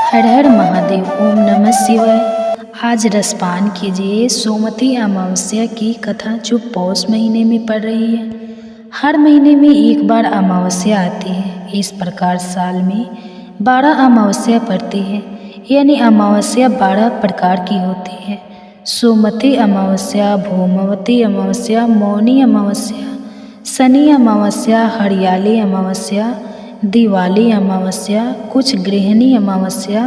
हर हर महादेव। ओम नमः शिवाय। आज रसपान कीजिए सोमवती अमावस्या की कथा जो पौष महीने में पड़ रही है। हर महीने में एक बार अमावस्या आती है। इस प्रकार साल में 12 अमावस्या पड़ती है, यानी अमावस्या 12 प्रकार की होती है। सोमवती अमावस्या, भौमवती अमावस्या, मौनी अमावस्या, शनि अमावस्या, हरियाली अमावस्या, दिवाली अमावस्या, कुछ गृहिणी अमावस्या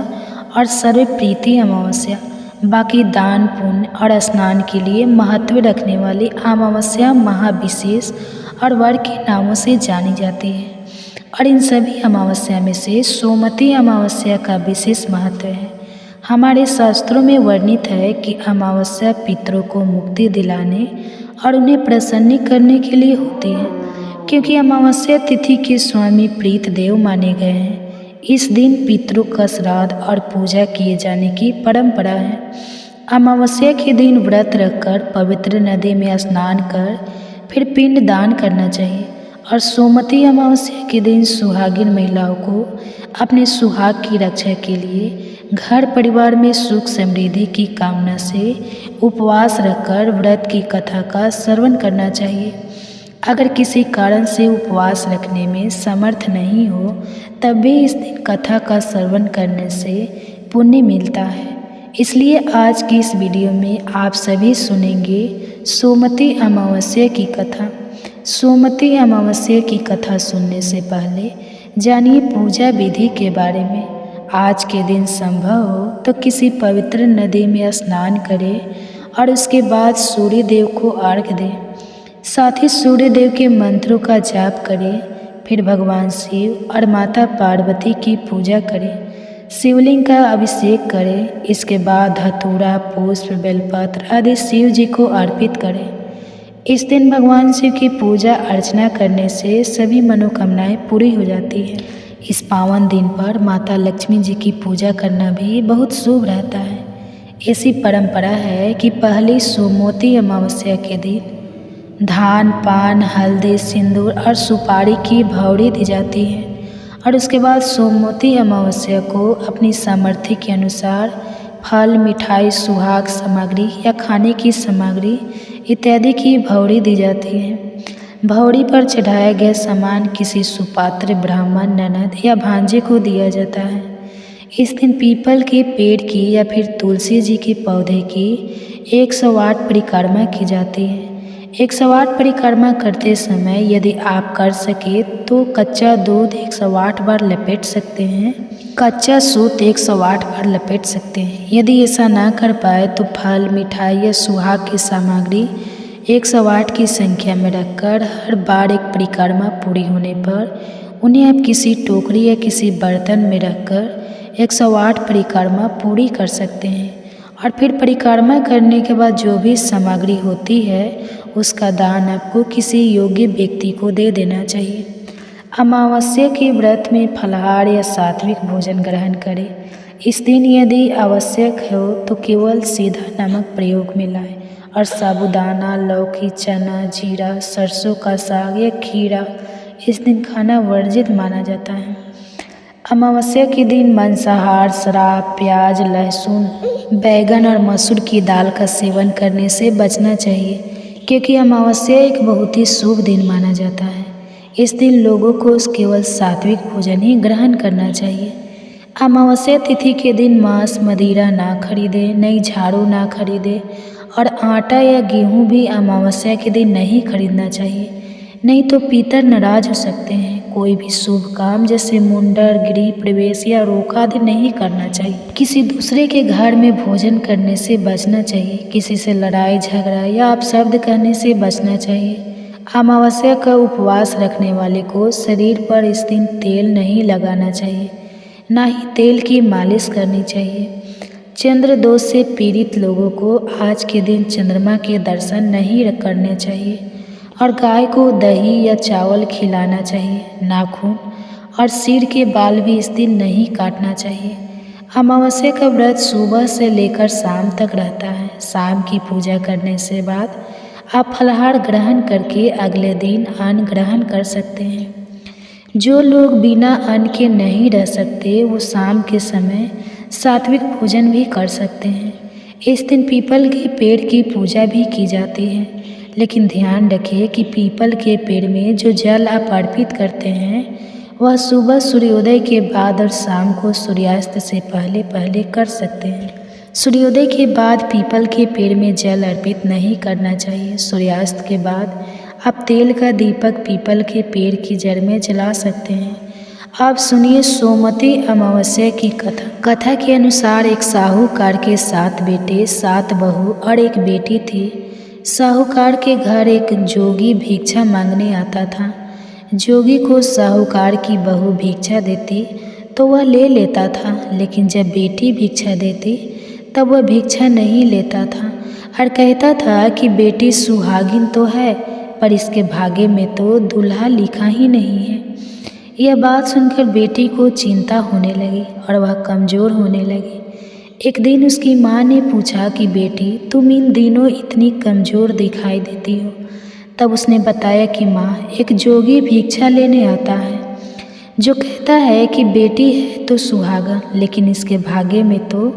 और सर्वप्रीति अमावस्या। बाकी दान पुण्य और स्नान के लिए महत्व रखने वाली अमावस्या महाविशेष और वर के नामों से जानी जाती है। और इन सभी अमावस्या में से सोमवती अमावस्या का विशेष महत्व है। हमारे शास्त्रों में वर्णित है कि अमावस्या पितरों को मुक्ति दिलाने और उन्हें प्रसन्न करने के लिए होती है, क्योंकि अमावस्या तिथि के स्वामी प्रीत देव माने गए हैं। इस दिन पितरों का श्राद्ध और पूजा किए जाने की परंपरा है। अमावस्या के दिन व्रत रखकर पवित्र नदी में स्नान कर फिर पिंड दान करना चाहिए। और सोमवती अमावस्या के दिन सुहागिन महिलाओं को अपने सुहाग की रक्षा के लिए घर परिवार में सुख समृद्धि की कामना से उपवास रखकर व्रत की कथा का श्रवण करना चाहिए। अगर किसी कारण से उपवास रखने में समर्थ नहीं हो तब भी इस दिन कथा का श्रवण करने से पुण्य मिलता है। इसलिए आज की इस वीडियो में आप सभी सुनेंगे सोमवती अमावस्या की कथा। सोमवती अमावस्या की कथा सुनने से पहले जानिए पूजा विधि के बारे में। आज के दिन संभव हो तो किसी पवित्र नदी में स्नान करें और उसके बाद सूर्य देव को अर्घ्य दें। साथ ही सूर्य देव के मंत्रों का जाप करें। फिर भगवान शिव और माता पार्वती की पूजा करें। शिवलिंग का अभिषेक करें। इसके बाद धतूरा, पुष्प, बेलपत्र आदि शिव जी को अर्पित करें। इस दिन भगवान शिव की पूजा अर्चना करने से सभी मनोकामनाएं पूरी हो जाती हैं। इस पावन दिन पर माता लक्ष्मी जी की पूजा करना भी बहुत शुभ रहता है। ऐसी परंपरा है कि पहली सोमवती अमावस्या के दिन धान, पान, हल्दी, सिंदूर और सुपारी की भौरी दी जाती है। और उसके बाद सोमवती अमावस्या को अपनी सामर्थ्य के अनुसार फल, मिठाई, सुहाग सामग्री या खाने की सामग्री इत्यादि की भौरी दी जाती है। भौरी पर चढ़ाया गया सामान किसी सुपात्र, ब्राह्मण, ननद या भांजे को दिया जाता है। इस दिन पीपल के पेड़ की या फिर तुलसी जी के पौधे की 108 परिक्रमा की जाती है। 108 परिक्रमा करते समय यदि आप कर सके तो कच्चा दूध 108 बार लपेट सकते हैं, कच्चा सूत 108 बार लपेट सकते हैं। यदि ऐसा ना कर पाए तो फल, मिठाई या सुहाग की सामग्री 108 की संख्या में रखकर हर बार एक परिक्रमा पूरी होने पर उन्हें आप किसी टोकरी या किसी बर्तन में रखकर 108 परिक्रमा पूरी कर सकते हैं। और फिर परिक्रमा करने के बाद जो भी सामग्री होती है उसका दान आपको किसी योग्य व्यक्ति को दे देना चाहिए। अमावस्या के व्रत में फलाहार या सात्विक भोजन ग्रहण करें। इस दिन यदि आवश्यक हो तो केवल सीधा नमक प्रयोग में लाएं और साबूदाना, लौकी, चना, जीरा, सरसों का साग या खीरा इस दिन खाना वर्जित माना जाता है। अमावस्या के दिन मांसाहार, शराब, प्याज, लहसुन, बैगन और मसूर की दाल का सेवन करने से बचना चाहिए, क्योंकि अमावस्या एक बहुत ही शुभ दिन माना जाता है। इस दिन लोगों को केवल सात्विक भोजन ही ग्रहण करना चाहिए। अमावस्या तिथि के दिन मांस, मदिरा ना खरीदें, नई झाड़ू ना खरीदें और आटा या गेहूं भी अमावस्या के दिन नहीं खरीदना चाहिए, नहीं तो पितर नाराज हो सकते हैं। कोई भी शुभ काम जैसे मुंडन, गृह प्रवेश या रोका आदि नहीं करना चाहिए। किसी दूसरे के घर में भोजन करने से बचना चाहिए। किसी से लड़ाई झगड़ा या अपशब्द कहने से बचना चाहिए। अमावस्या का उपवास रखने वाले को शरीर पर इस दिन तेल नहीं लगाना चाहिए, ना ही तेल की मालिश करनी चाहिए। चंद्र दोष से पीड़ित लोगों को आज के दिन चंद्रमा के दर्शन नहीं करने चाहिए और गाय को दही या चावल खिलाना चाहिए। नाखून और सिर के बाल भी इस दिन नहीं काटना चाहिए। अमावस्या का व्रत सुबह से लेकर शाम तक रहता है। शाम की पूजा करने से बाद आप फलाहार ग्रहण करके अगले दिन अन्न ग्रहण कर सकते हैं। जो लोग बिना अन्न के नहीं रह सकते वो शाम के समय सात्विक भोजन भी कर सकते हैं। इस दिन पीपल के पेड़ की पूजा भी की जाती है, लेकिन ध्यान रखिए कि पीपल के पेड़ में जो जल आप अर्पित करते हैं वह सुबह सूर्योदय के बाद और शाम को सूर्यास्त से पहले पहले कर सकते हैं। सूर्योदय के बाद पीपल के पेड़ में जल अर्पित नहीं करना चाहिए। सूर्यास्त के बाद आप तेल का दीपक पीपल के पेड़ की जड़ में जला सकते हैं। आप सुनिए सोमवती अमावस्या की कथा। कथा के अनुसार एक साहूकार के 7 बेटे, 7 बहू और एक बेटी थी। साहूकार के घर एक जोगी भिक्षा मांगने आता था। जोगी को साहूकार की बहू भिक्षा देती तो वह ले लेता था, लेकिन जब बेटी भिक्षा देती तब वह भिक्षा नहीं लेता था और कहता था कि बेटी सुहागिन तो है, पर इसके भाग्य में तो दूल्हा लिखा ही नहीं है। यह बात सुनकर बेटी को चिंता होने लगी और वह कमज़ोर होने लगी। एक दिन उसकी माँ ने पूछा कि बेटी, तुम इन दिनों इतनी कमज़ोर दिखाई देती हो। तब उसने बताया कि माँ, एक जोगी भिक्षा लेने आता है जो कहता है कि बेटी है तो सुहागा, लेकिन इसके भाग्य में तो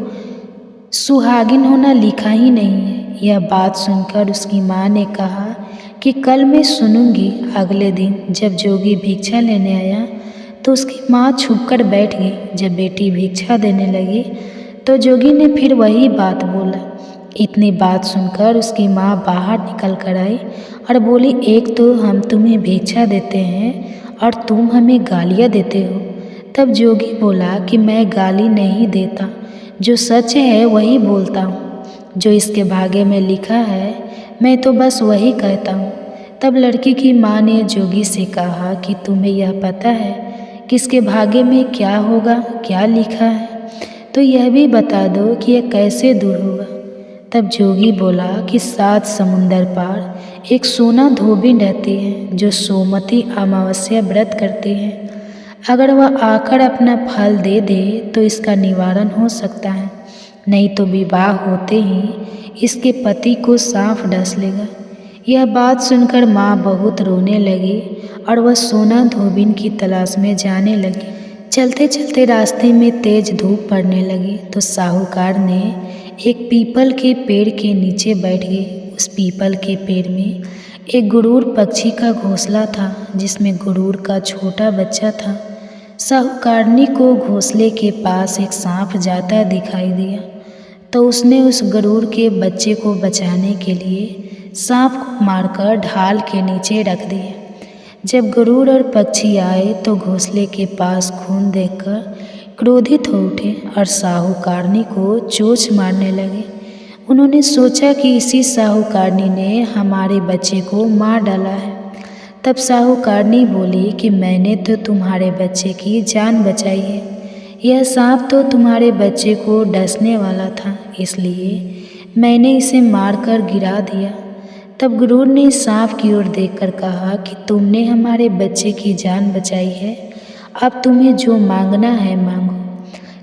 सुहागिन होना लिखा ही नहीं है। यह बात सुनकर उसकी माँ ने कहा कि कल मैं सुनूंगी। अगले दिन जब जोगी भिक्षा लेने आया तो उसकी माँ छुपकर बैठ गई। जब बेटी भिक्षा देने लगी तो जोगी ने फिर वही बात बोला। इतनी बात सुनकर उसकी माँ बाहर निकल कर आई और बोली, एक तो हम तुम्हें भिक्षा देते हैं और तुम हमें गालियाँ देते हो। तब जोगी बोला कि मैं गाली नहीं देता, जो सच है वही बोलता हूँ। जो इसके भाग्य में लिखा है मैं तो बस वही कहता हूँ। तब लड़की की माँ ने जोगी से कहा कि तुम्हें यह पता है कि इसके भाग्य में क्या होगा, क्या लिखा है, तो यह भी बता दो कि यह कैसे दूर होगा। तब जोगी बोला कि 7 समुंदर पार एक सोना धोबिन रहती है जो सोमवती अमावस्या व्रत करती है। अगर वह आकर अपना फल दे दे तो इसका निवारण हो सकता है, नहीं तो विवाह होते ही इसके पति को सांप डस लेगा। यह बात सुनकर माँ बहुत रोने लगी और वह सोना धोबिन की तलाश में जाने लगी। चलते चलते रास्ते में तेज धूप पड़ने लगी तो साहूकार ने एक पीपल के पेड़ के नीचे बैठ गए। उस पीपल के पेड़ में एक गुरूर पक्षी का घोंसला था, जिसमें गुरूर का छोटा बच्चा था। साहूकारनी को घोंसले के पास एक सांप जाता दिखाई दिया तो उसने उस गरुड़ के बच्चे को बचाने के लिए सांप को मारकर ढाल के नीचे रख दिया। जब गरुड़ और पक्षी आए तो घोंसले के पास खून देखकर क्रोधित हो उठे और साहूकारनी को चोंच मारने लगे। उन्होंने सोचा कि इसी साहूकारनी ने हमारे बच्चे को मार डाला है। तब साहूकारनी बोली कि मैंने तो तुम्हारे बच्चे की जान बचाई है। यह सांप तो तुम्हारे बच्चे को डसने वाला था, इसलिए मैंने इसे मारकर गिरा दिया। तब गरुड़ ने सांप की ओर देखकर कहा कि तुमने हमारे बच्चे की जान बचाई है, अब तुम्हें जो मांगना है मांगो।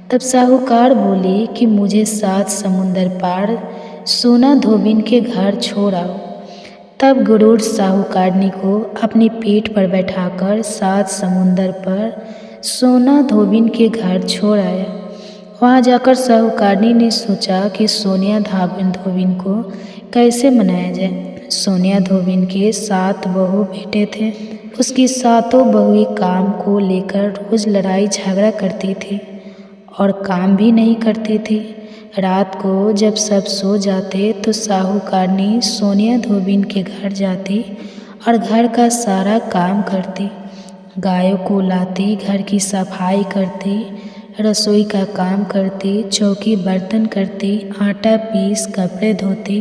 तब साहूकार बोले कि मुझे 7 समुंदर पार सोना धोबिन के घर छोड़ आओ। तब गरुड़ साहूकारनी को अपनी पीठ पर बैठाकर 7 समुंदर पर सोना धोबिन के घर छोड़ आया। वहाँ जाकर साहूकारनी ने सोचा कि सोनिया धोबिन को कैसे मनाया जाए। सोनिया धोबिन के 7 बहू बेटे थे। उसकी 7 बहुएं काम को लेकर रोज लड़ाई झगड़ा करती थी और काम भी नहीं करती थी। रात को जब सब सो जाते तो साहूकारनी सोनिया धोबिन के घर जाती और घर का सारा काम करती। गायों को लाती, घर की सफाई करती, रसोई का काम करती, चौकी बर्तन करती, आटा पीस कपड़े धोती,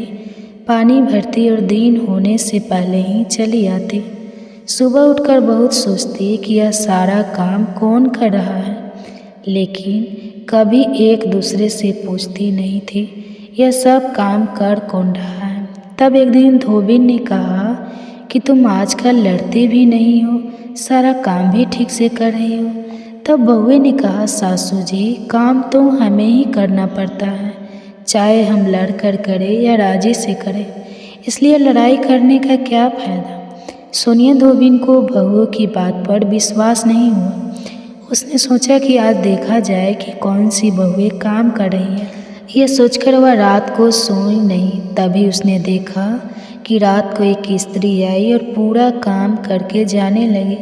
पानी भरती और दिन होने से पहले ही चली आती। सुबह उठकर बहुत सोचती कि यह सारा काम कौन कर रहा है, लेकिन कभी एक दूसरे से पूछती नहीं थी यह सब काम कर कौन रहा है। तब एक दिन धोबिन ने कहा कि तुम आजकल लड़ते भी नहीं हो, सारा काम भी ठीक से कर रही हो। तब बहुए ने कहा, सासू जी, काम तो हमें ही करना पड़ता है, चाहे हम लड़ कर करें या राजी से करें, इसलिए लड़ाई करने का क्या फ़ायदा। सोनिया धोबिन को बहुओं की बात पर विश्वास नहीं हुआ। उसने सोचा कि आज देखा जाए कि कौन सी बहुएं काम कर रही हैं। यह सोचकर वह रात को सोई नहीं। तभी उसने देखा कि रात को एक स्त्री आई और पूरा काम करके जाने लगी।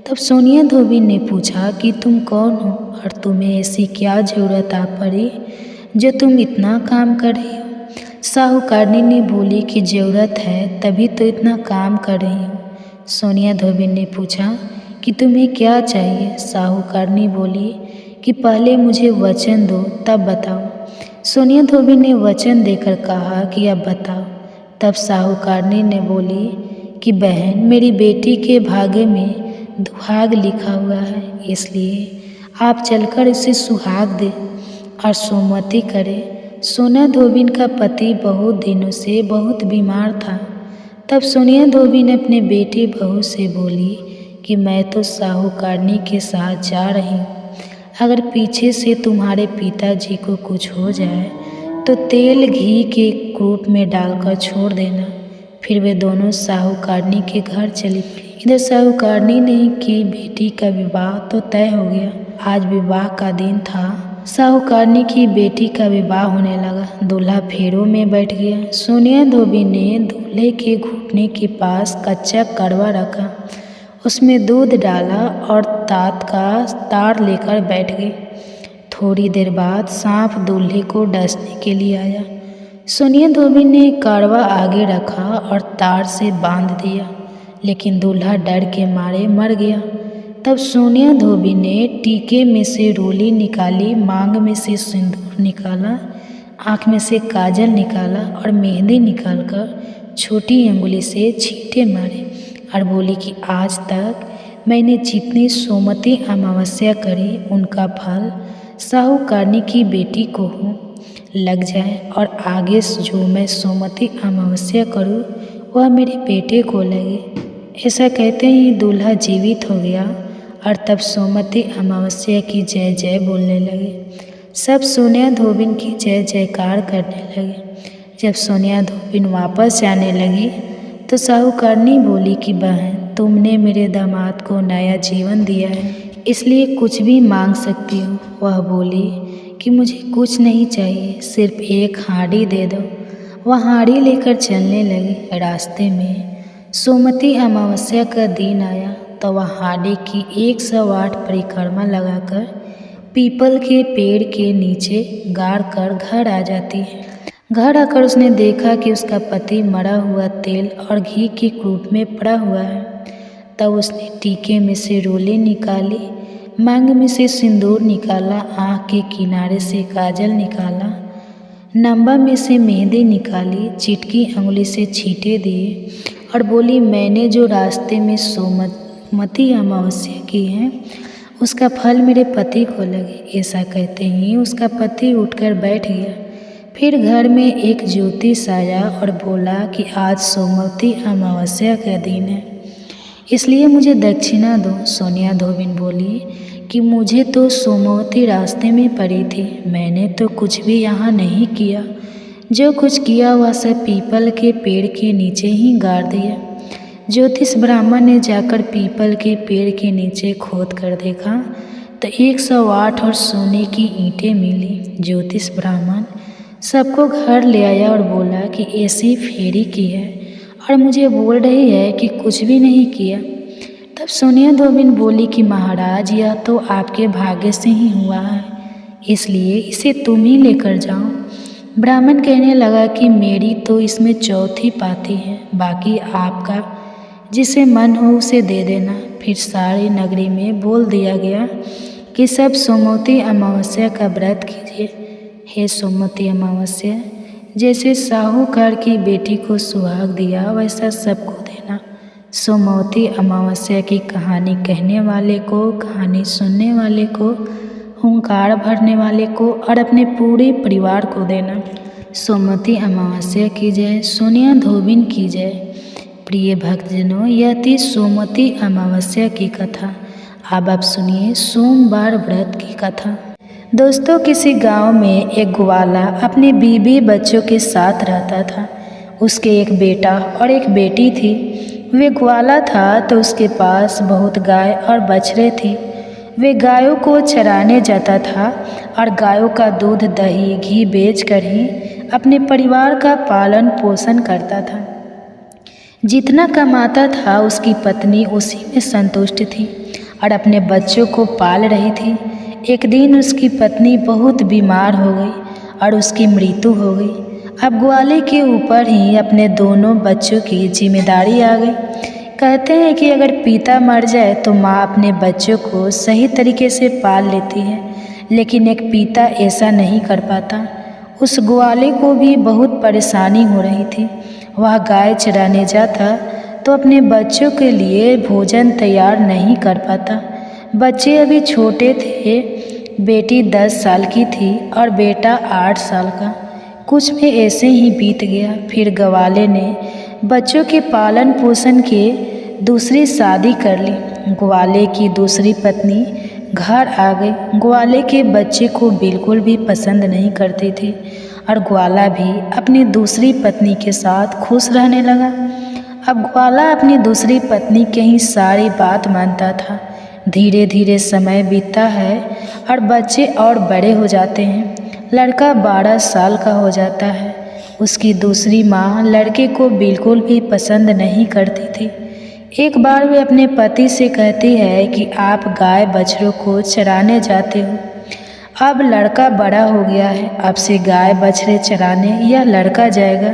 तब सोनिया धोबिन ने पूछा कि तुम कौन हो और तुम्हें ऐसी क्या ज़रूरत आ पड़ी जो तुम इतना काम कर रही हो। साहूकारनी ने बोली कि ज़रूरत है तभी तो इतना काम कर रही हूँ। सोनिया धोबिन ने पूछा कि तुम्हें क्या चाहिए। साहूकारनी बोली कि पहले मुझे वचन दो तब बताओ। सोनिया धोबिन ने वचन देकर कहा कि अब बताओ। तब साहूकारनी ने बोली कि बहन, मेरी बेटी के भाग्य में दुहाग लिखा हुआ है, इसलिए आप चलकर उसे सुहाग दें और सुमति करें। सोनिया धोबिन का पति बहुत दिनों से बहुत बीमार था। तब सोनिया धोबिन अपने बेटी बहू से बोली कि मैं तो साहूकारनी के साथ जा रही हूँ। अगर पीछे से तुम्हारे पिताजी को कुछ हो जाए तो तेल घी के कूप में डालकर छोड़ देना। फिर वे दोनों साहूकारनी के घर चली गई। इधर साहूकारनी ने की बेटी का विवाह तो तय हो गया। आज विवाह का दिन था। साहूकारनी की बेटी का विवाह होने लगा। दूल्हा फेरों में बैठ गया। सोनिया धोबिन ने दूल्हे के घुटने के पास कच्चा कड़वा रखा, उसमें दूध डाला और तात का तार लेकर बैठ गई। थोड़ी देर बाद सांप दूल्हे को डसने के लिए आया। सोनिया धोबिन ने कड़वा आगे रखा और तार से बांध दिया, लेकिन दूल्हा डर के मारे मर गया। तब सोनिया धोबिन ने टीके में से रोली निकाली, मांग में से सिंदूर निकाला, आँख में से काजल निकाला और मेहंदी निकालकर छोटी अंगुली से छींटे मारे और बोली कि आज तक मैंने जितनी सोमती अमावस्या करी उनका फल साहूकारनी की बेटी को हो लग जाए और आगे जो मैं सोमती अमावस्या करूँ वह मेरे बेटे को लगे। ऐसा कहते ही दूल्हा जीवित हो गया और तब सोमती अमावस्या की जय जय बोलने लगे। सब सोनिया धोबिन की जय जयकार करने लगे। जब सोनिया धोबिन वापस जाने लगी तो साहूकारनी बोली कि बहन, तुमने मेरे दामाद को नया जीवन दिया है, इसलिए कुछ भी मांग सकती हो। वह बोली कि मुझे कुछ नहीं चाहिए, सिर्फ एक हांडी दे दो। वह हांडी लेकर चलने लगी। रास्ते में सोमती अमावस्या का दिन आया तो वह हांडी की 108 परिक्रमा लगाकर पीपल के पेड़ के नीचे गाड़ कर घर आ जाती है। घर आकर उसने देखा कि उसका पति मरा हुआ तेल और घी के कूप में पड़ा हुआ है। तब उसने टीके में से रोली निकाली, मांग में से सिंदूर निकाला, आँख के किनारे से काजल निकाला, नंबा में से मेहंदी निकाली, चिटकी अंगुली से छींटे दिए और बोली, मैंने जो रास्ते में सोमती अमावस्या की है उसका फल मेरे पति को लगे। ऐसा कहते ही उसका पति उठकर बैठ गया। फिर घर में एक ज्योतिष आया और बोला कि आज सोमवती अमावस्या का दिन है, इसलिए मुझे दक्षिणा दो। सोनिया धोबिन बोली कि मुझे तो सोमवती रास्ते में पड़ी थी, मैंने तो कुछ भी यहाँ नहीं किया। जो कुछ किया वह सब पीपल के पेड़ के नीचे ही गाड़ दिया। ज्योतिष ब्राह्मण ने जाकर पीपल के पेड़ के नीचे खोद कर देखा तो 108 और सोने की ईंटें मिली। ज्योतिष ब्राह्मण सबको घर ले आया और बोला कि ऐसी फेरी की है और मुझे बोल रही है कि कुछ भी नहीं किया। तब सोनिया धोबिन बोली कि महाराज, यह तो आपके भाग्य से ही हुआ है, इसलिए इसे तुम ही लेकर जाओ। ब्राह्मण कहने लगा कि मेरी तो इसमें चौथी पाती है, बाकी आपका जिसे मन हो उसे दे देना। फिर सारी नगरी में बोल दिया गया कि सब सोमवती अमावस्या का व्रत कीजिए। हे सोमवती अमावस्या, जैसे साहूकार की बेटी को सुहाग दिया वैसा सबको देना। सोमवती अमावस्या की कहानी कहने वाले को, कहानी सुनने वाले को, हुंकार भरने वाले को और अपने पूरे परिवार को देना। सोमवती अमावस्या की जय, सोनिया धोबिन की जय। प्रिय भक्तजनों, यह थी सोमवती अमावस्या की कथा। अब आप सुनिए सोमवार व्रत की कथा। दोस्तों, किसी गांव में एक ग्वाला अपने बीवी बच्चों के साथ रहता था। उसके एक बेटा और एक बेटी थी। वे ग्वाला था तो उसके पास बहुत गाय और बछड़े थे। वे गायों को चराने जाता था और गायों का दूध दही घी बेचकर ही अपने परिवार का पालन पोषण करता था। जितना कमाता था उसकी पत्नी उसी में संतुष्ट थी और अपने बच्चों को पाल रही थी। एक दिन उसकी पत्नी बहुत बीमार हो गई और उसकी मृत्यु हो गई। अब ग्वाले के ऊपर ही अपने दोनों बच्चों की जिम्मेदारी आ गई। कहते हैं कि अगर पिता मर जाए तो माँ अपने बच्चों को सही तरीके से पाल लेती है, लेकिन एक पिता ऐसा नहीं कर पाता। उस ग्वाले को भी बहुत परेशानी हो रही थी। वह गाय चराने जाता तो अपने बच्चों के लिए भोजन तैयार नहीं कर पाता। बच्चे अभी छोटे थे। बेटी 10 साल की थी और बेटा 8 साल का। कुछ में ऐसे ही बीत गया। फिर ग्वाले ने बच्चों के पालन पोषण के दूसरी शादी कर ली। ग्वाले की दूसरी पत्नी घर आ गई। ग्वाले के बच्चे को बिल्कुल भी पसंद नहीं करती थी और ग्वाला भी अपनी दूसरी पत्नी के साथ खुश रहने लगा। अब ग्वाला अपनी दूसरी पत्नी की ही सारी बात मानता था। धीरे धीरे समय बीतता है और बच्चे और बड़े हो जाते हैं। लड़का 12 साल का हो जाता है। उसकी दूसरी माँ लड़के को बिल्कुल भी पसंद नहीं करती थी। एक बार वे अपने पति से कहती है कि आप गाय बछड़ों को चराने जाते हो। अब लड़का बड़ा हो गया है, अब से गाय बछड़े चराने यह लड़का जाएगा।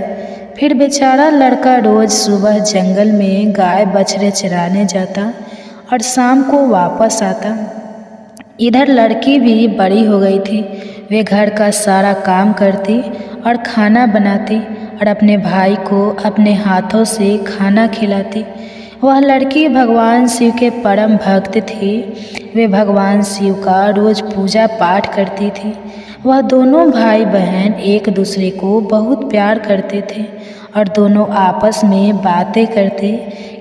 फिर बेचारा लड़का रोज़ सुबह जंगल में गाय बछड़े चराने जाता और शाम को वापस आता। इधर लड़की भी बड़ी हो गई थी। वे घर का सारा काम करती और खाना बनाती और अपने भाई को अपने हाथों से खाना खिलाती। वह लड़की भगवान शिव के परम भक्त थी। वे भगवान शिव का रोज़ पूजा पाठ करती थी। वह दोनों भाई बहन एक दूसरे को बहुत प्यार करते थे और दोनों आपस में बातें करते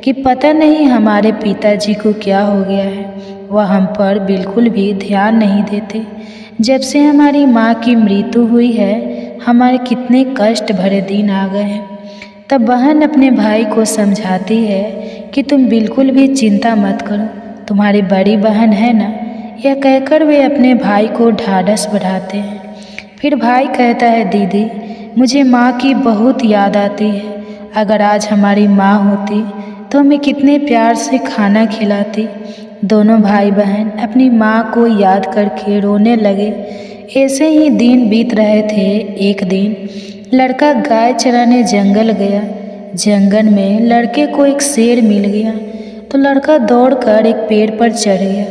कि पता नहीं हमारे पिताजी को क्या हो गया है। वह हम पर बिल्कुल भी ध्यान नहीं देते। जब से हमारी माँ की मृत्यु हुई है हमारे कितने कष्ट भरे दिन आ गए हैं। तब बहन अपने भाई को समझाती है कि तुम बिल्कुल भी चिंता मत करो, तुम्हारी बड़ी बहन है ना। यह कहकर वे अपने भाई को ढाढ़स बढ़ाते हैं। फिर भाई कहता है, दीदी मुझे माँ की बहुत याद आती है। अगर आज हमारी माँ होती तो हमें कितने प्यार से खाना खिलाती। दोनों भाई बहन अपनी माँ को याद करके रोने लगे। ऐसे ही दिन बीत रहे थे। एक दिन लड़का गाय चराने जंगल गया। जंगल में लड़के को एक शेर मिल गया तो लड़का दौड़कर एक पेड़ पर चढ़ गया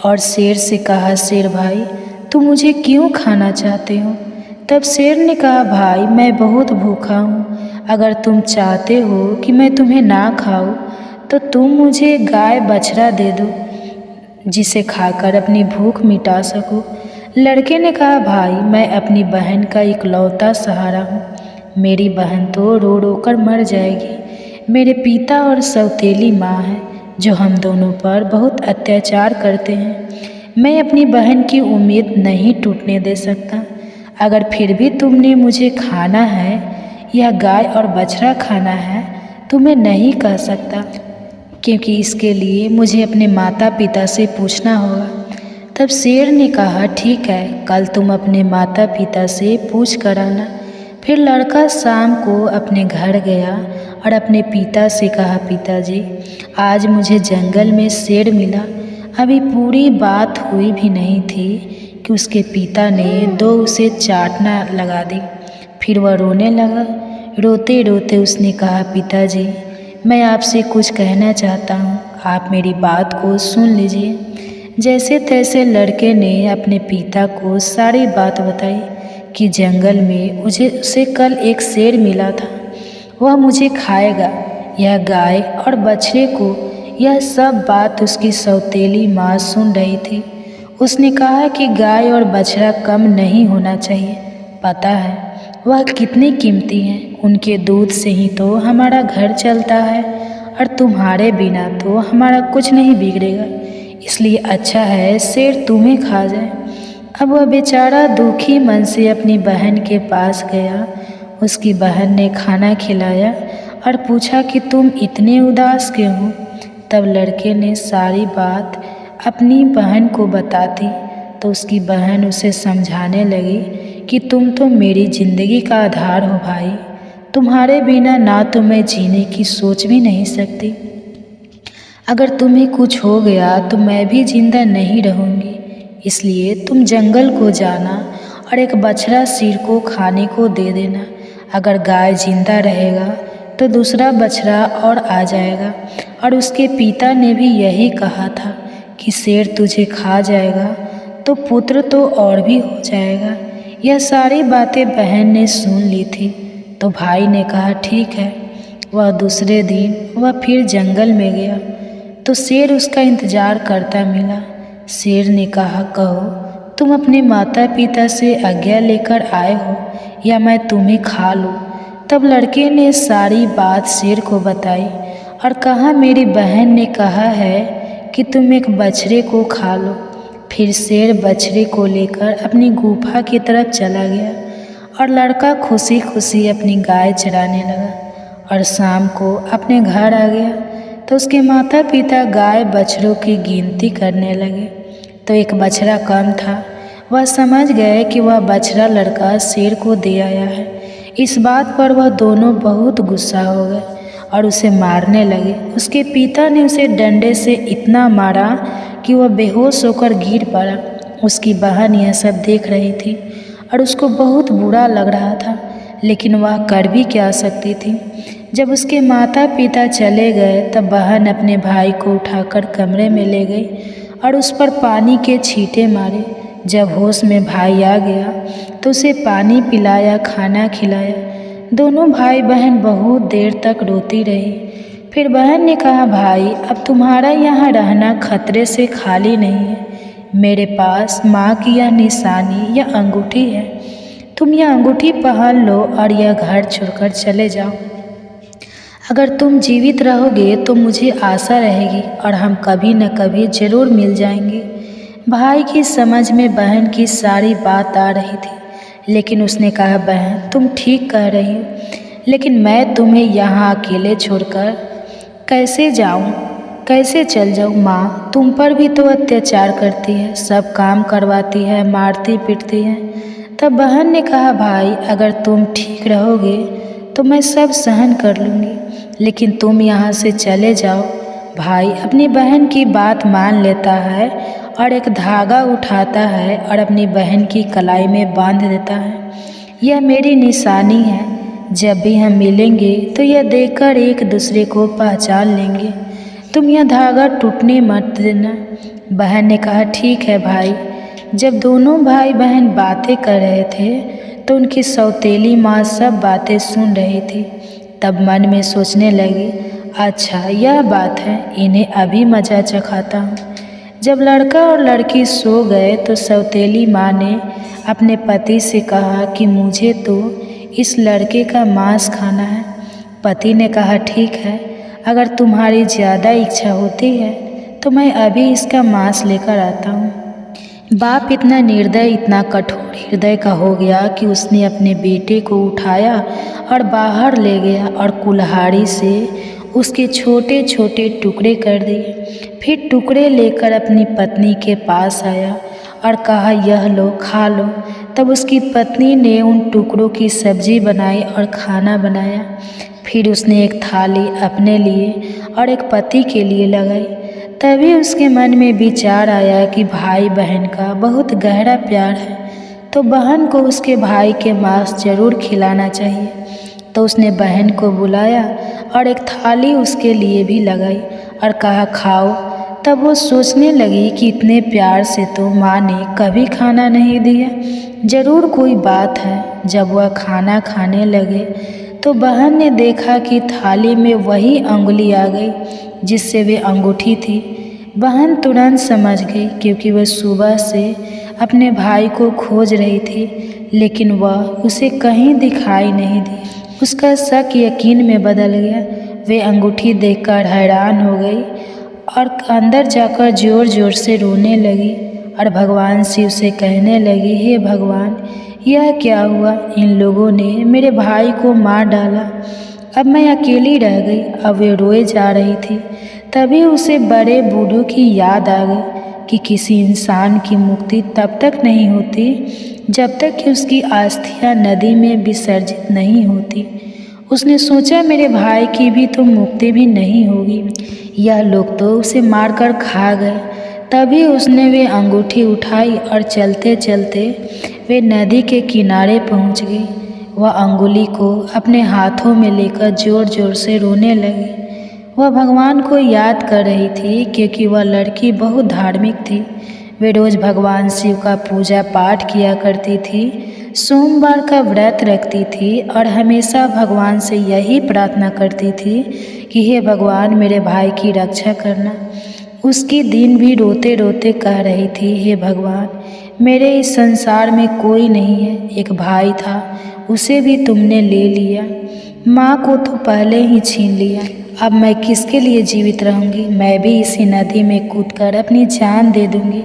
और शेर से कहा, शेर भाई तुम मुझे क्यों खाना चाहते हो? तब शेर ने कहा, भाई मैं बहुत भूखा हूँ। अगर तुम चाहते हो कि मैं तुम्हें ना खाऊं तो तुम मुझे गाय बछड़ा दे दो जिसे खाकर अपनी भूख मिटा सकूं। लड़के ने कहा, भाई मैं अपनी बहन का इकलौता सहारा हूँ। मेरी बहन तो रो रो कर मर जाएगी। मेरे पिता और सौतेली माँ है जो हम दोनों पर बहुत अत्याचार करते हैं। मैं अपनी बहन की उम्मीद नहीं टूटने दे सकता। अगर फिर भी तुमने मुझे खाना है या गाय और बछड़ा खाना है तो मैं नहीं कह सकता, क्योंकि इसके लिए मुझे अपने माता पिता से पूछना होगा। तब शेर ने कहा, ठीक है, कल तुम अपने माता पिता से पूछ कर आना। फिर लड़का शाम को अपने घर गया और अपने पिता से कहा, पिताजी आज मुझे जंगल में शेर मिला। अभी पूरी बात हुई भी नहीं थी कि उसके पिता ने दो उसे चाटना लगा दी। फिर वह रोने लगा। रोते रोते उसने कहा, पिताजी मैं आपसे कुछ कहना चाहता हूँ, आप मेरी बात को सुन लीजिए। जैसे तैसे लड़के ने अपने पिता को सारी बात बताई कि जंगल में उसे कल एक शेर मिला था, वह मुझे खाएगा, यह गाय और बछड़े को। यह सब बात उसकी सौतेली माँ सुन रही थी। उसने कहा कि गाय और बछड़ा कम नहीं होना चाहिए। पता है वह कितने कीमती हैं, उनके दूध से ही तो हमारा घर चलता है और तुम्हारे बिना तो हमारा कुछ नहीं बिगड़ेगा। इसलिए अच्छा है शेर तुम्हें खा जाए। अब वह बेचारा दुखी मन से अपनी बहन के पास गया। उसकी बहन ने खाना खिलाया और पूछा कि तुम इतने उदास क्यों हो? तब लड़के ने सारी बात अपनी बहन को बताती तो उसकी बहन उसे समझाने लगी कि तुम तो मेरी ज़िंदगी का आधार हो भाई, तुम्हारे बिना ना तो मैं जीने की सोच भी नहीं सकती। अगर तुम्हें कुछ हो गया तो मैं भी जिंदा नहीं रहूँगी, इसलिए तुम जंगल को जाना और एक बछड़ा शेर को खाने को दे देना। अगर गाय जिंदा रहेगा तो दूसरा बछड़ा और आ जाएगा। और उसके पिता ने भी यही कहा था कि शेर तुझे खा जाएगा तो पुत्र तो और भी हो जाएगा। यह सारी बातें बहन ने सुन ली थी तो भाई ने कहा ठीक है। वह दूसरे दिन वह फिर जंगल में गया तो शेर उसका इंतज़ार करता मिला। शेर ने कहा कहो तुम अपने माता पिता से आज्ञा लेकर आए हो या मैं तुम्हें खा लूँ। तब लड़के ने सारी बात शेर को बताई और कहा मेरी बहन ने कहा है कि तुम एक बछड़े को खा लो। फिर शेर बछड़े को लेकर अपनी गुफा की तरफ चला गया और लड़का खुशी खुशी अपनी गाय चराने लगा और शाम को अपने घर आ गया तो उसके माता पिता गाय बछड़ों की गिनती करने लगे तो एक बछड़ा कम था। वह समझ गए कि वह बछड़ा लड़का शेर को दे आया है। इस बात पर वह दोनों बहुत गुस्सा हो गए और उसे मारने लगे। उसके पिता ने उसे डंडे से इतना मारा कि वह बेहोश होकर गिर पड़ा। उसकी बहन यह सब देख रही थी और उसको बहुत बुरा लग रहा था, लेकिन वह कर भी क्या सकती थी। जब उसके माता पिता चले गए तब बहन अपने भाई को उठाकर कमरे में ले गई और उस पर पानी के छींटे मारे। जब होश में भाई आ गया तो उसे पानी पिलाया, खाना खिलाया। दोनों भाई बहन बहुत देर तक रोती रही। फिर बहन ने कहा भाई अब तुम्हारा यहाँ रहना खतरे से खाली नहीं है। मेरे पास माँ की यह निशानी या अंगूठी है, तुम यह अंगूठी पहन लो और यह घर छोड़कर चले जाओ। अगर तुम जीवित रहोगे तो मुझे आशा रहेगी और हम कभी न कभी ज़रूर मिल जाएंगे। भाई की समझ में बहन की सारी बात आ रही थी, लेकिन उसने कहा बहन तुम ठीक कह रही हो, लेकिन मैं तुम्हें यहाँ अकेले छोड़कर कैसे जाऊँ, कैसे चल जाऊँ। माँ तुम पर भी तो अत्याचार करती है, सब काम करवाती है, मारती पीटती है। तब बहन ने कहा भाई अगर तुम ठीक रहोगे तो मैं सब सहन कर लूँगी, लेकिन तुम यहाँ से चले जाओ। भाई अपनी बहन की बात मान लेता है और एक धागा उठाता है और अपनी बहन की कलाई में बांध देता है। यह मेरी निशानी है, जब भी हम मिलेंगे तो यह देखकर एक दूसरे को पहचान लेंगे। तुम यह धागा टूटने मत देना। बहन ने कहा ठीक है भाई। जब दोनों भाई बहन बातें कर रहे थे तो उनकी सौतेली माँ सब बातें सुन रही थी। तब मन में सोचने लगी अच्छा यह बात है, इन्हें अभी मज़ा चखाता हूँ। जब लड़का और लड़की सो गए तो सौतेली माँ ने अपने पति से कहा कि मुझे तो इस लड़के का मांस खाना है। पति ने कहा ठीक है, अगर तुम्हारी ज़्यादा इच्छा होती है तो मैं अभी इसका मांस लेकर आता हूँ। बाप इतना निर्दय, इतना कठोर हृदय का हो गया कि उसने अपने बेटे को उठाया और बाहर ले गया और कुल्हाड़ी से उसके छोटे छोटे टुकड़े कर दिए। फिर टुकड़े लेकर अपनी पत्नी के पास आया और कहा यह लो खा लो। तब उसकी पत्नी ने उन टुकड़ों की सब्जी बनाई और खाना बनाया। फिर उसने एक थाली अपने लिए और एक पति के लिए लगाई। तभी उसके मन में विचार आया कि भाई बहन का बहुत गहरा प्यार है, तो बहन को उसके भाई के मांस जरूर खिलाना चाहिए। तो उसने बहन को बुलाया और एक थाली उसके लिए भी लगाई और कहा खाओ। तब वो सोचने लगी कि इतने प्यार से तो माँ ने कभी खाना नहीं दिया, ज़रूर कोई बात है। जब वह खाना खाने लगे तो बहन ने देखा कि थाली में वही अंगुली आ गई जिससे वे अंगूठी थी। बहन तुरंत समझ गई, क्योंकि वह सुबह से अपने भाई को खोज रही थी, लेकिन वह उसे कहीं दिखाई नहीं दी। उसका शक यकीन में बदल गया। वे अंगूठी देखकर हैरान हो गई और अंदर जाकर ज़ोर ज़ोर से रोने लगी और भगवान शिव से कहने लगी हे भगवान, यह क्या हुआ? इन लोगों ने मेरे भाई को मार डाला, अब मैं अकेली रह गई। अब वे रोए जा रही थी। तभी उसे बड़े बूढ़ों की याद आ गई। कि किसी इंसान की मुक्ति तब तक नहीं होती जब तक कि उसकी अस्थियां नदी में विसर्जित नहीं होती। उसने सोचा मेरे भाई की भी तो मुक्ति भी नहीं होगी, यह लोग तो उसे मारकर खा गए। तभी उसने वे अंगूठी उठाई और चलते चलते वे नदी के किनारे पहुंच गई। वह अंगुली को अपने हाथों में लेकर जोर जोर से रोने लगी। वह भगवान को याद कर रही थी क्योंकि वह लड़की बहुत धार्मिक थी। वे रोज़ भगवान शिव का पूजा पाठ किया करती थी, सोमवार का व्रत रखती थी और हमेशा भगवान से यही प्रार्थना करती थी कि हे भगवान मेरे भाई की रक्षा करना। उसकी दिन भी रोते रोते कह रही थी, हे भगवान मेरे इस संसार में कोई नहीं है। एक भाई था, उसे भी तुमने ले लिया, माँ को तो पहले ही छीन लिया। अब मैं किसके लिए जीवित रहूँगी? मैं भी इसी नदी में कूदकर अपनी जान दे दूँगी।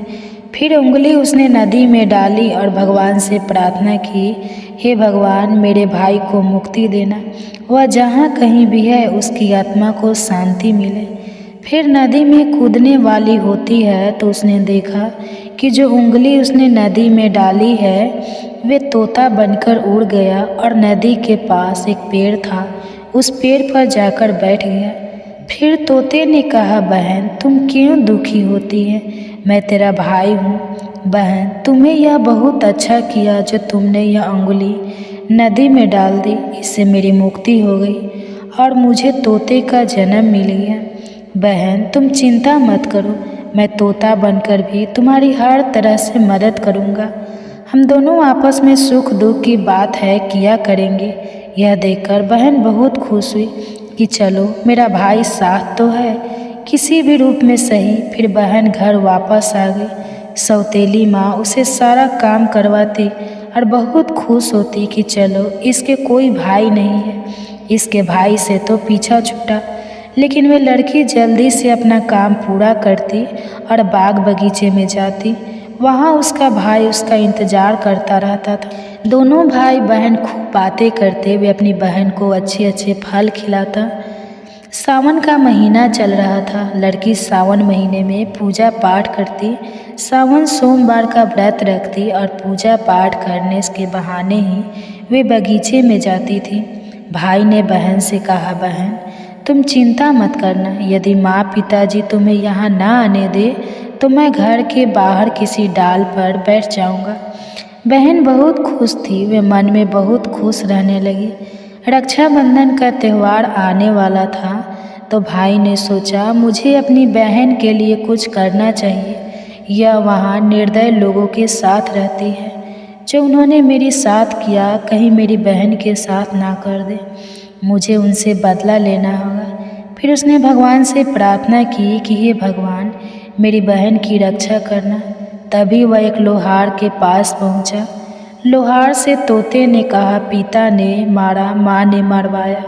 फिर उंगली उसने नदी में डाली और भगवान से प्रार्थना की, हे भगवान मेरे भाई को मुक्ति देना, वह जहाँ कहीं भी है उसकी आत्मा को शांति मिले। फिर नदी में कूदने वाली होती है तो उसने देखा कि जो उंगली उसने नदी में डाली है वे तोता बनकर उड़ गया और नदी के पास एक पेड़ था, उस पेड़ पर जाकर बैठ गया। फिर तोते ने कहा, बहन तुम क्यों दुखी होती है? मैं तेरा भाई हूँ। बहन तुम्हें यह बहुत अच्छा किया जो तुमने यह उंगली नदी में डाल दी, इससे मेरी मुक्ति हो गई और मुझे तोते का जन्म मिल गया। बहन तुम चिंता मत करो, मैं तोता बनकर भी तुम्हारी हर तरह से मदद करूँगा। हम दोनों आपस में सुख दुख की बात है किया करेंगे। यह देखकर बहन बहुत खुश हुई कि चलो मेरा भाई साथ तो है, किसी भी रूप में सही। फिर बहन घर वापस आ गई। सौतेली माँ उसे सारा काम करवाती और बहुत खुश होती कि चलो इसके कोई भाई नहीं है, इसके भाई से तो पीछा छूटा। लेकिन वे लड़की जल्दी से अपना काम पूरा करती और बाग बगीचे में जाती। वहाँ उसका भाई उसका इंतज़ार करता रहता था। दोनों भाई बहन खूब बातें करते, वे अपनी बहन को अच्छे अच्छे फल खिलाता। सावन का महीना चल रहा था। लड़की सावन महीने में पूजा पाठ करती, सावन सोमवार का व्रत रखती और पूजा पाठ करने के बहाने ही वे बगीचे में जाती थी। भाई ने बहन से कहा, बहन तुम चिंता मत करना, यदि माँ पिताजी तुम्हें यहाँ ना आने दे तो मैं घर के बाहर किसी डाल पर बैठ जाऊँगा। बहन बहुत खुश थी, वे मन में बहुत खुश रहने लगी। रक्षाबंधन का त्यौहार आने वाला था तो भाई ने सोचा मुझे अपनी बहन के लिए कुछ करना चाहिए। यह वहाँ निर्दय लोगों के साथ रहती है, जो उन्होंने मेरे साथ किया कहीं मेरी बहन के साथ ना कर दे, मुझे उनसे बदला लेना होगा। फिर उसने भगवान से प्रार्थना की कि हे भगवान मेरी बहन की रक्षा करना। तभी वह एक लोहार के पास पहुंचा। लोहार से तोते ने कहा, पिता ने मारा, माँ ने मरवाया,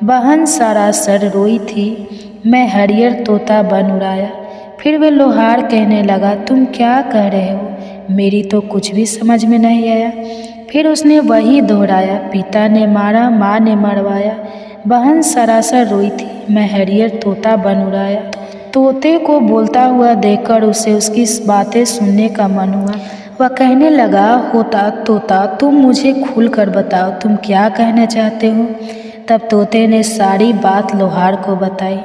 बहन सरासर रोई थी, मैं हरियर तोता बन उड़ाया। फिर वे लोहार कहने लगा, तुम क्या कह रहे हो? मेरी तो कुछ भी समझ में नहीं आया। फिर उसने वही दोहराया, पिता ने मारा, माँ ने मरवाया, बहन सरासर रोई थी, मैं हरियर तोता बन उड़ाया। तोते को बोलता हुआ देखकर उसे उसकी बातें सुनने का मन हुआ। वह कहने लगा, होता तोता तुम मुझे खुल कर बताओ, तुम क्या कहना चाहते हो? तब तोते ने सारी बात लोहार को बताई।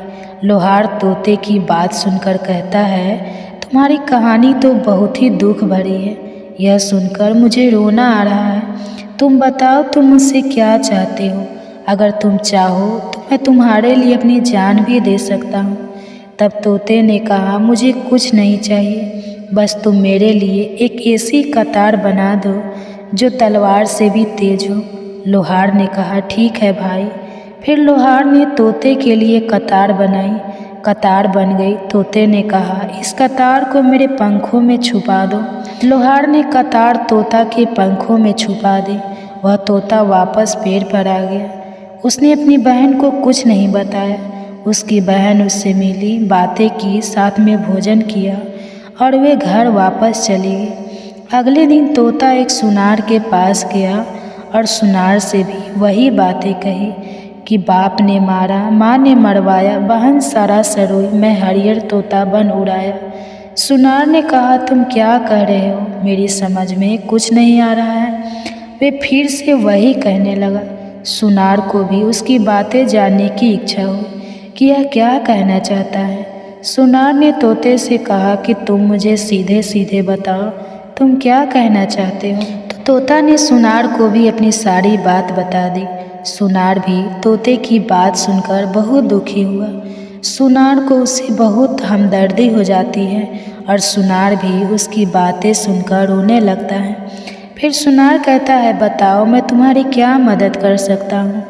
लोहार तोते की बात सुनकर कहता है, तुम्हारी कहानी तो बहुत ही दुख भरी है, यह सुनकर मुझे रोना आ रहा है। तुम बताओ तुम मुझसे क्या चाहते हो? अगर तुम चाहो तो मैं तुम्हारे लिए अपनी जान भी दे सकता हूँ। तब तोते ने कहा, मुझे कुछ नहीं चाहिए, बस तुम मेरे लिए एक ऐसी कतार बना दो जो तलवार से भी तेज हो। लोहार ने कहा, ठीक है भाई। फिर लोहार ने तोते के लिए कतार बनाई। कतार बन गई। तोते ने कहा, इस कतार को मेरे पंखों में छुपा दो। लोहार ने कतार तोता के पंखों में छुपा दी। वह तोता वापस पेड़ पर आ गया। उसने अपनी बहन को कुछ नहीं बताया। उसकी बहन उससे मिली, बातें की, साथ में भोजन किया और वे घर वापस चली गई। अगले दिन तोता एक सुनार के पास गया और सुनार से भी वही बातें कही कि बाप ने मारा, माँ ने मरवाया, बहन सरासर रोई, मैं हरियर तोता बन उड़ाया। सुनार ने कहा, तुम क्या कह रहे हो, मेरी समझ में कुछ नहीं आ रहा है। वे फिर से वही कहने लगा। सुनार को भी उसकी बातें जानने की इच्छा हुई कि यह क्या कहना चाहता है। सुनार ने तोते से कहा कि तुम मुझे सीधे सीधे बताओ, तुम क्या कहना चाहते हो। तो तोता ने सुनार को भी अपनी सारी बात बता दी। सुनार भी तोते की बात सुनकर बहुत दुखी हुआ। सुनार को उससे बहुत हमदर्दी हो जाती है और सुनार भी उसकी बातें सुनकर रोने लगता है। फिर सुनार कहता है, बताओ मैं तुम्हारी क्या मदद कर सकता हूँ।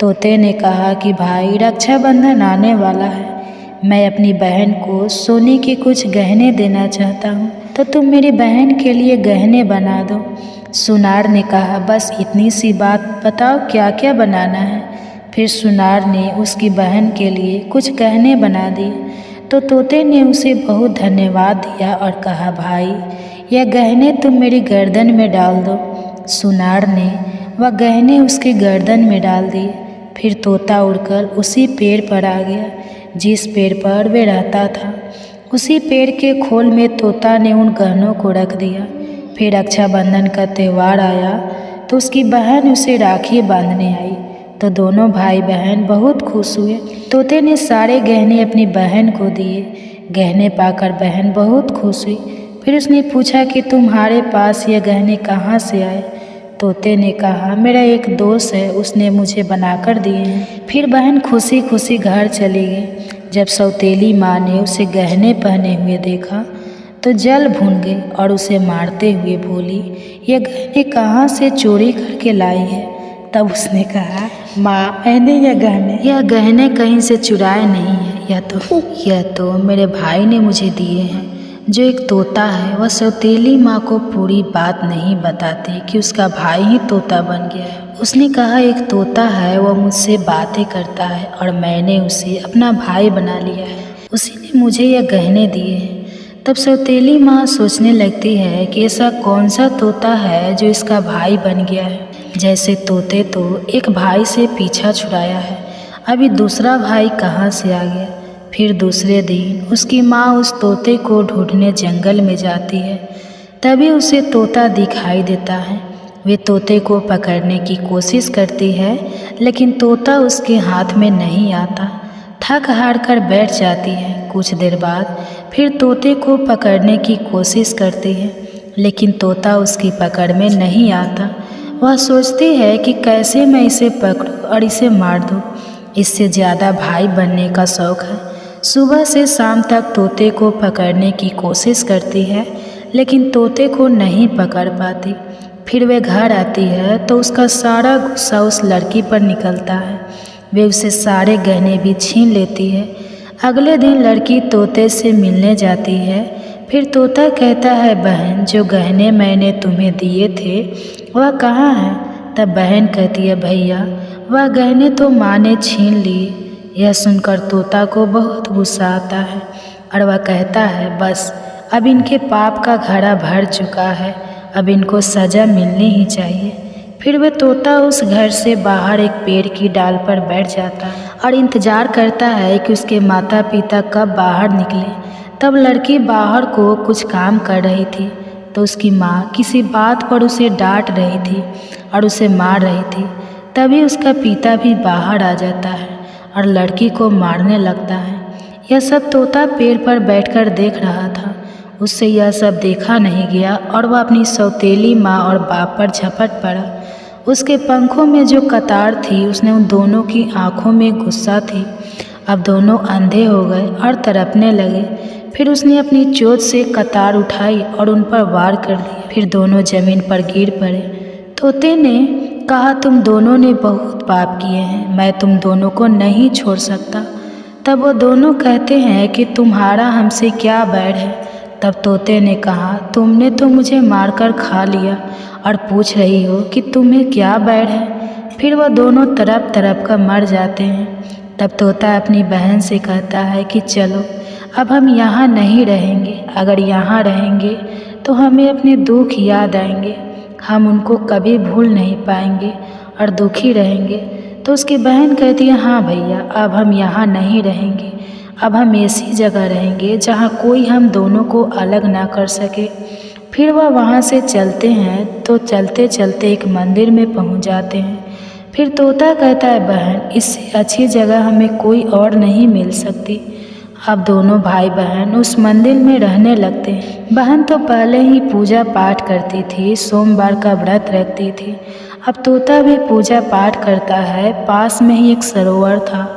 तोते ने कहा कि भाई, रक्षाबंधन आने वाला है, मैं अपनी बहन को सोने के कुछ गहने देना चाहता हूँ, तो तुम मेरी बहन के लिए गहने बना दो। सुनार ने कहा, बस इतनी सी बात, बताओ क्या क्या बनाना है। फिर सुनार ने उसकी बहन के लिए कुछ गहने बना दिए। तो तोते ने उसे बहुत धन्यवाद दिया और कहा, भाई यह गहने तुम मेरी गर्दन में डाल दो। सुनार ने वह गहने उसके गर्दन में डाल दिए। फिर तोता उड़कर उसी पेड़ पर आ गया जिस पेड़ पर वे रहता था। उसी पेड़ के खोल में तोता ने उन गहनों को रख दिया। फिर रक्षाबंधन का त्यौहार आया तो उसकी बहन उसे राखी बांधने आई, तो दोनों भाई बहन बहुत खुश हुए। तोते ने सारे गहने अपनी बहन को दिए। गहने पाकर बहन बहुत खुश हुई। फिर उसने पूछा कि तुम्हारे पास ये गहने कहाँ से आए। तोते ने कहा, मेरा एक दोस्त है, उसने मुझे बनाकर दिए हैं। फिर बहन खुशी खुशी घर चली गई। जब सौतेली माँ ने उसे गहने पहने हुए देखा तो जल भून गई और उसे मारते हुए बोली, ये गहने कहाँ से चोरी करके लाई है। तब उसने कहा, माँ, मैंने यह गहने कहीं से चुराए नहीं है, यह तो मेरे भाई ने मुझे दिए हैं। जो एक तोता है वह सौतेली माँ को पूरी बात नहीं बताती कि उसका भाई ही तोता बन गया है। उसने कहा, एक तोता है, वह मुझसे बातें करता है और मैंने उसे अपना भाई बना लिया है, उसी ने मुझे यह गहने दिए हैं। तब सौतेली माँ सोचने लगती है कि ऐसा कौन सा तोता है जो इसका भाई बन गया है। जैसे तोते तो एक भाई से पीछा छुड़ाया है, अभी दूसरा भाई कहाँ से आ गया। फिर दूसरे दिन उसकी माँ उस तोते को ढूंढने जंगल में जाती है। तभी उसे तोता दिखाई देता है। वे तोते को पकड़ने की कोशिश करती है, लेकिन तोता उसके हाथ में नहीं आता। थक हार कर बैठ जाती है। कुछ देर बाद फिर तोते को पकड़ने की कोशिश करती है, लेकिन तोता उसकी पकड़ में नहीं आता। वह सोचती है कि कैसे मैं इसे पकड़ूं और इसे मार दूं। इससे ज़्यादा भाई बनने का शौक़ है। सुबह से शाम तक तोते को पकड़ने की कोशिश करती है, लेकिन तोते को नहीं पकड़ पाती। फिर वे घर आती है तो उसका सारा गुस्सा उस लड़की पर निकलता है। वे उसे सारे गहने भी छीन लेती है। अगले दिन लड़की तोते से मिलने जाती है। फिर तोता कहता है, बहन, जो गहने मैंने तुम्हें दिए थे वह कहाँ है। तब बहन कहती है, भैया, वह गहने तो माँ ने छीन लिए। यह सुनकर तोता को बहुत गुस्सा आता है और वह कहता है, बस अब इनके पाप का घड़ा भर चुका है, अब इनको सज़ा मिलनी ही चाहिए। फिर वह तोता उस घर से बाहर एक पेड़ की डाल पर बैठ जाता है और इंतज़ार करता है कि उसके माता पिता कब बाहर निकले। तब लड़की बाहर को कुछ काम कर रही थी तो उसकी माँ किसी बात पर उसे डांट रही थी और उसे मार रही थी। तभी उसका पिता भी बाहर आ जाता है और लड़की को मारने लगता है। यह सब तोता पेड़ पर बैठकर देख रहा था। उससे यह सब देखा नहीं गया और वह अपनी सौतेली माँ और बाप पर झपट पड़ा। उसके पंखों में जो कतार थी, उसने उन दोनों की आंखों में गुस्सा थी। अब दोनों अंधे हो गए और तड़पने लगे। फिर उसने अपनी चोंच से कतार उठाई और उन पर वार कर दिया। फिर दोनों जमीन पर गिर पड़े। तोते ने कहा, तुम दोनों ने बहुत पाप किए हैं, मैं तुम दोनों को नहीं छोड़ सकता। तब वो दोनों कहते हैं कि तुम्हारा हमसे क्या बैर है। तब तोते ने कहा, तुमने तो मुझे मारकर खा लिया और पूछ रही हो कि तुम्हें क्या बैर है। फिर वह दोनों तड़प तड़प कर मर जाते हैं। तब तोता अपनी बहन से कहता है कि चलो अब हम यहाँ नहीं रहेंगे, अगर यहाँ रहेंगे तो हमें अपने दुख याद आएंगे, हम उनको कभी भूल नहीं पाएंगे और दुखी रहेंगे। तो उसकी बहन कहती है, हाँ भैया, अब हम यहाँ नहीं रहेंगे, अब हम ऐसी जगह रहेंगे जहाँ कोई हम दोनों को अलग ना कर सके। फिर वह वहाँ से चलते हैं तो चलते चलते एक मंदिर में पहुँच जाते हैं। फिर तोता कहता है, बहन, इससे अच्छी जगह हमें कोई और नहीं मिल सकती। अब दोनों भाई बहन उस मंदिर में रहने लगते हैं। बहन तो पहले ही पूजा पाठ करती थी, सोमवार का व्रत रखती थी। अब तोता भी पूजा पाठ करता है। पास में ही एक सरोवर था,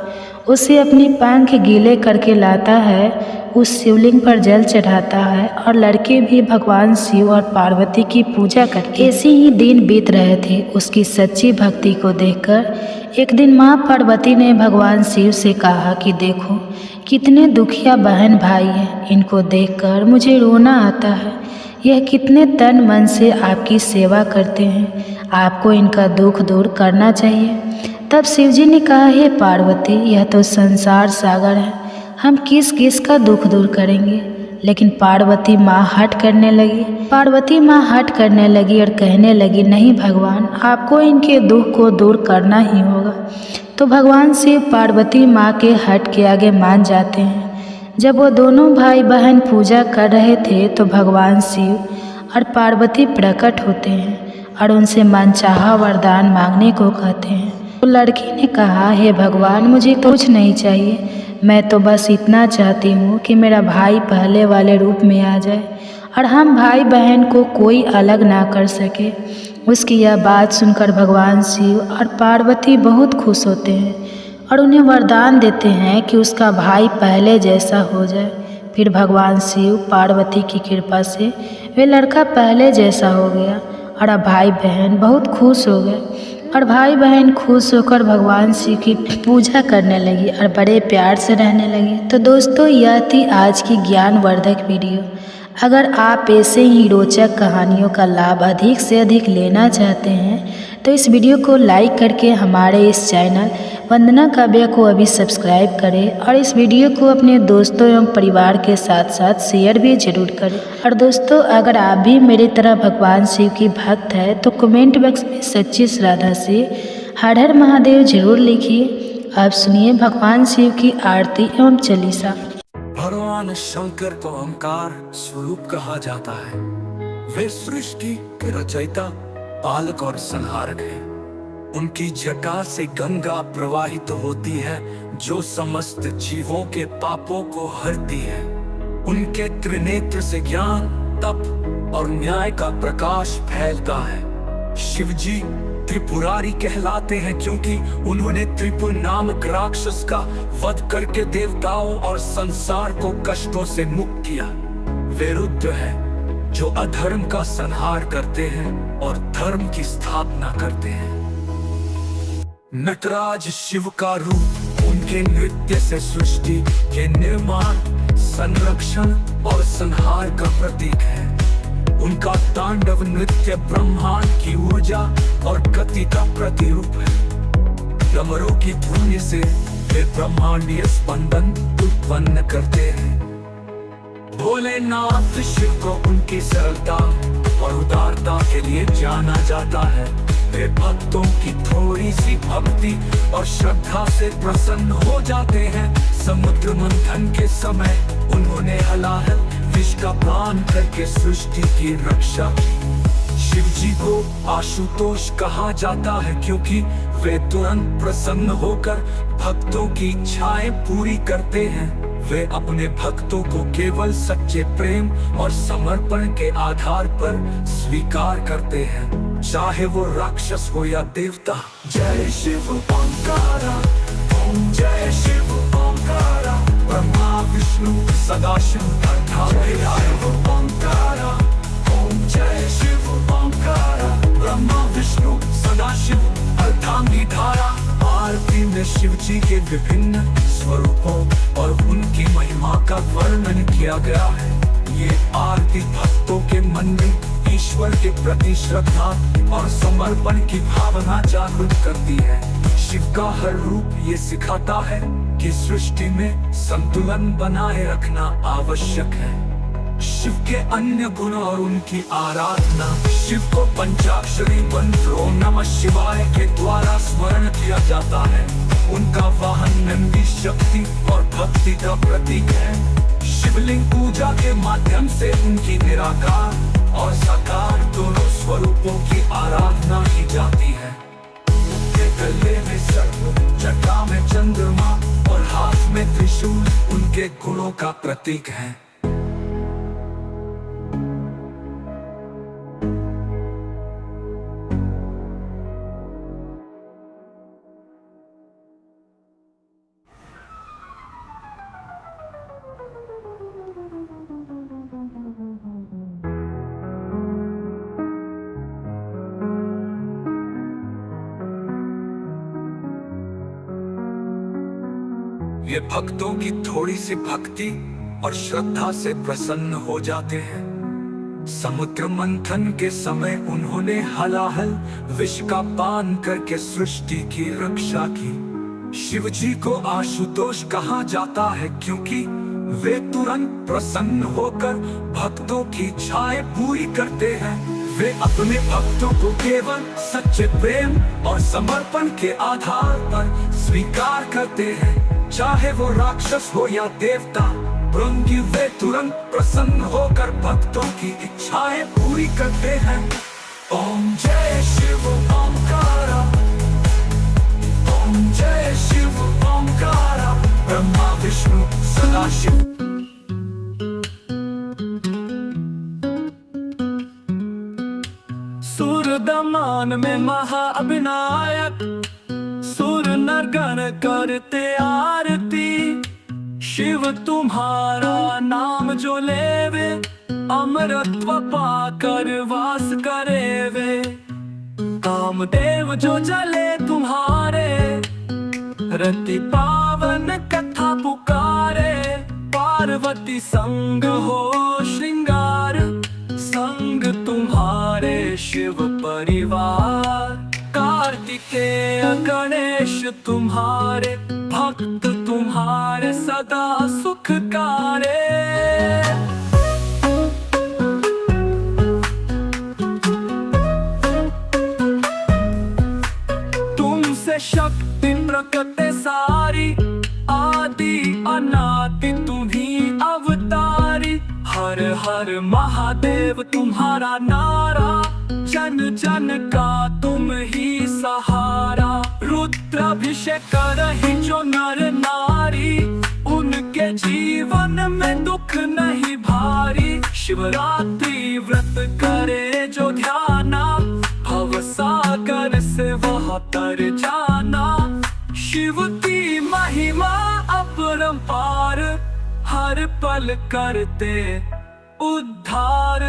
उसे अपनी पंख गीले करके लाता है, उस शिवलिंग पर जल चढ़ाता है और लड़के भी भगवान शिव और पार्वती की पूजा करके ऐसे ही दिन बीत रहे थे। उसकी सच्ची भक्ति को देखकर एक दिन माँ पार्वती ने भगवान शिव से कहा कि देखो कितने दुखिया बहन भाई हैं, इनको देखकर मुझे रोना आता है। यह कितने तन मन से आपकी सेवा करते हैं, आपको इनका दुख दूर करना चाहिए। तब शिवजी ने कहा, हे पार्वती, यह तो संसार सागर है, हम किस किस का दुख दूर करेंगे। लेकिन पार्वती माँ हट करने लगी और कहने लगी, नहीं भगवान, आपको इनके दुख को दूर करना ही होगा। तो भगवान शिव पार्वती माँ के हट के आगे मान जाते हैं। जब वो दोनों भाई बहन पूजा कर रहे थे तो भगवान शिव और पार्वती प्रकट होते हैं और उनसे मनचाहा वरदान मांगने को कहते हैं। तो लड़की ने कहा, हे भगवान, मुझे तो कुछ नहीं चाहिए, मैं तो बस इतना चाहती हूँ कि मेरा भाई पहले वाले रूप में आ जाए और हम भाई बहन को कोई अलग ना कर सके। उसकी यह बात सुनकर भगवान शिव और पार्वती बहुत खुश होते हैं और उन्हें वरदान देते हैं कि उसका भाई पहले जैसा हो जाए। फिर भगवान शिव पार्वती की कृपा से वे लड़का पहले जैसा हो गया और अब भाई बहन बहुत खुश हो गए और भाई बहन खुश होकर भगवान शिव की पूजा करने लगी और बड़े प्यार से रहने लगे। तो दोस्तों, यह थी आज की ज्ञानवर्धक वीडियो। अगर आप ऐसे ही रोचक कहानियों का लाभ अधिक से अधिक लेना चाहते हैं तो इस वीडियो को लाइक करके हमारे इस चैनल वंदना काव्या को अभी सब्सक्राइब करें और इस वीडियो को अपने दोस्तों एवं परिवार के साथ साथ शेयर भी जरूर करें। और दोस्तों, अगर आप भी मेरी तरह भगवान शिव की भक्त है तो कमेंट बॉक्स में सच्ची श्रद्धा से हर हर महादेव जरूर लिखिए। अब सुनिए भगवान शिव की आरती एवं चालीसा। भगवान शंकर को ओंकार स्वरूप कहा जाता है। वे सृष्टि के रचयिता, पालक और संहारक है। उनकी जटा से गंगा प्रवाहित होती है जो समस्त जीवों के पापों को हरती है। उनके त्रिनेत्र से ज्ञान, तप और न्याय का प्रकाश फैलता है। शिवजी त्रिपुरारी कहलाते हैं क्योंकि उन्होंने त्रिपुर नामक राक्षस का वध करके देवताओं और संसार को कष्टों से मुक्त किया। वे रुद्र है जो अधर्म का संहार करते हैं और धर्म की स्थापना करते हैं। नटराज शिव का रूप उनके नृत्य से सृष्टि के निर्माण, संरक्षण और संहार का प्रतीक है। उनका तांडव नृत्य ब्रह्मांड की ऊर्जा और गति का प्रतिरूप है। डमरू की धुन से वे ब्रह्मांडीय स्पंदन उत्पन्न करते हैं। भोलेनाथ शिव को उनकी सरलता और उदारता के लिए जाना जाता है। वे भक्तों की थोड़ी सी भक्ति और श्रद्धा से प्रसन्न हो जाते हैं। समुद्र मंथन के समय उन्होंने हलाहल विष का पान करके सृष्टि की रक्षा की। शिव जी को आशुतोष कहा जाता है क्योंकि वे तुरंत प्रसन्न होकर भक्तों की इच्छाएं पूरी करते हैं। वे अपने भक्तों को केवल सच्चे प्रेम और समर्पण के आधार पर स्वीकार करते हैं, चाहे वो राक्षस हो या देवता। जय शिव ओंकारा, ओम जय शिव ओंकारा, ब्रह्मा विष्णु सदाशिव ओंकारा, ओम जय शिव ओंकारा, ब्रह्मा विष्णु सदाशिव अर्धांगी धारा। आरती में शिव जी के विभिन्न स्वरूपों और उनकी महिमा का वर्णन किया गया है। ये आरती भक्तों के मन में ईश्वर के प्रति श्रद्धा और समर्पण की भावना जागृत करती है। शिव का हर रूप ये सिखाता है कि सृष्टि में संतुलन बनाए रखना आवश्यक है। शिव के अन्य गुण और उनकी आराधना। शिव को पंचाक्षरी मंत्रों नमः शिवाय के द्वारा स्मरण किया जाता है। उनका वाहन नंदी शक्ति और भक्ति का प्रतीक है। शिवलिंग पूजा के माध्यम से उनकी निराकार और साकार दोनों स्वरूपों की आराधना की जाती है। उनके गले में सर्प, जटा में चंद्रमा और हाथ में त्रिशूल उनके गुणों का प्रतीक है। ये भक्तों की थोड़ी सी भक्ति और श्रद्धा से प्रसन्न हो जाते हैं। समुद्र मंथन के समय उन्होंने हलाहल विष का पान करके सृष्टि की रक्षा की। शिव जी को आशुतोष कहा जाता है क्योंकि वे तुरंत प्रसन्न होकर भक्तों की इच्छाएं पूरी करते हैं। वे अपने भक्तों को केवल सच्चे प्रेम और समर्पण के आधार पर स्वीकार करते हैं, चाहे वो राक्षस हो या देवता। परंतु वे तुरंत प्रसन्न होकर भक्तों की इच्छाएं पूरी करते हैं। ओम जय शिव ओंकारा, ओम जय शिव ओंकारा, ब्रह्मा विष्णु सदाशिव। सूर दमन में महाअभिनायक, सुर नर गण करते आरती। शिव तुम्हारा नाम जो लेवे, अमरत्व पाकर वास करे वे। कामदेव जो जले तुम्हारे, रति पावन कथा पुकारे। पार्वती संग हो श्रृंगार, संग तुम्हारे शिव परिवार। कार्तिकेय गणेश तुम्हारे, भक्त तुम्हारे सदा सुखकारे। तुमसे शक्ति प्रकट सारी, आदि अनादि तुम्ही अवतारी। हर हर महादेव तुम्हारा नारा, जन जन का तुम ही सहारा। रुद्राभिषेक करहि जो नर नारी, उनके जीवन में दुख नहीं भारी। शिवरात्रि व्रत करे जो ध्याना, भव सागर से वह तर जाना। शिव की महिमा अपरंपार, हर पल करते उद्धार।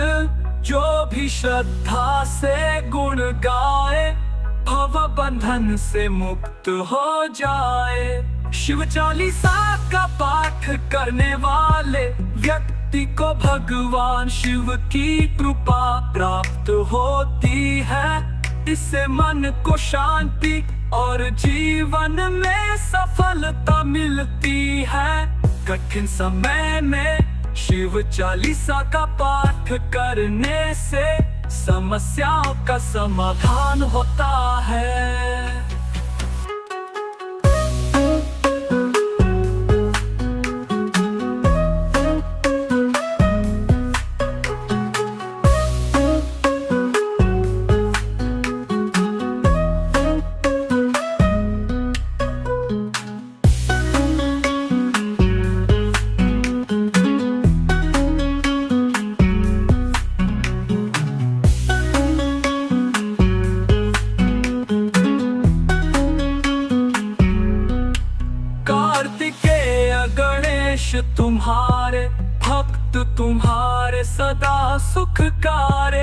जो भी श्रद्धा से गुण गाए, भव बंधन से मुक्त हो जाए। शिव चालीसा का पाठ करने वाले व्यक्ति को भगवान शिव की कृपा प्राप्त होती है। इससे मन को शांति और जीवन में सफलता मिलती है। कठिन समय में शिव चालीसा का पाठ करने से समस्याओं का समाधान होता है। तुम्हारे भक्त तुम्हारे सदा सुखकारे।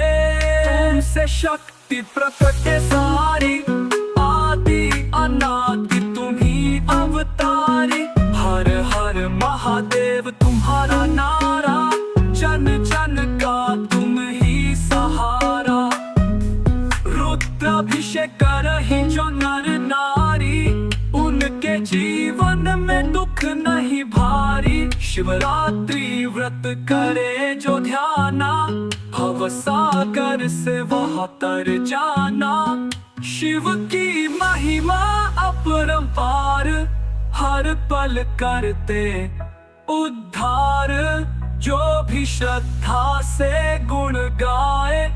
तुमसे शक्ति प्रकट सारी, आदि अनादि तुम्ही अवतारी। हर हर महादेव तुम्हारा नारा, जन जन का तुम ही सहारा। रुद्राभिषेक करहि जो नर नारी, उनके जीवन में दुख नहीं भारी। शिवरात्रि व्रत करे जो ध्याना, भव सागर से वह तर जाना। शिव की महिमा अपरंपार, हर पल करते उद्धार। जो भी श्रद्धा से गुण गाए,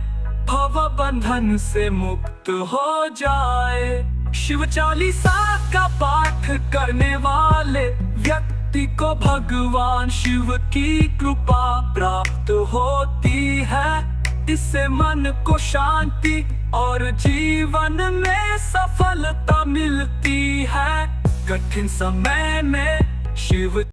भव बंधन से मुक्त हो जाए। शिव चालीसा का पाठ करने वाले व्यक्ति को भगवान शिव की कृपा प्राप्त होती है। इससे मन को शांति और जीवन में सफलता मिलती है। कठिन समय में शिव